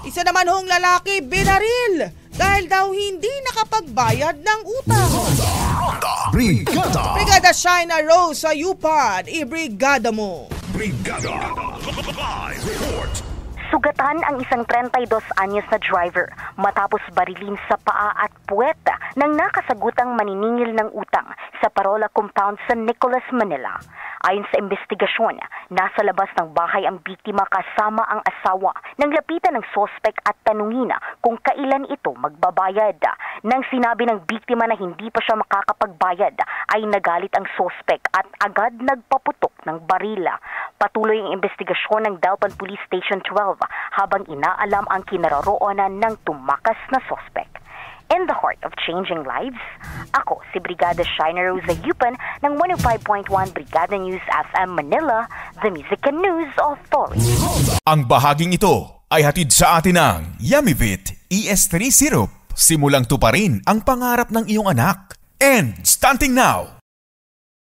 Isa naman hong lalaki binaril dahil daw hindi nakapagbayad ng utang. Brigada. Brigada Shaina Rose sa UPAD, ibrigada mo. Brigada. Live report. Sugatan ang isang 32 anyos na driver matapos barilin sa paa at puwet ng nakasagutang maniningil ng utang sa Parola Compound sa Nicolas, Manila. Ayon sa investigasyon, nasa labas ng bahay ang biktima kasama ang asawa nang lapitan ng sospek at tanungin kung kailan ito magbabayad. Nang sinabi ng biktima na hindi pa siya makakapagbayad, ay nagalit ang sospek at agad nagpaputok ng barila. Patuloy ang investigasyon ng Dalpan Police Station 12 habang inaalam ang kinaroroonan ng tumakas na sospek. In the heart of changing lives, ako si Brigada Shaina Rose Yupan ng 105.1 Brigada News FM Manila, the Music and News Authority. Ang bahaging ito ay hatid sa atin ng Yummyvit ES3 Syrup. Simulang tuparin ang pangarap ng iyong anak. And starting now,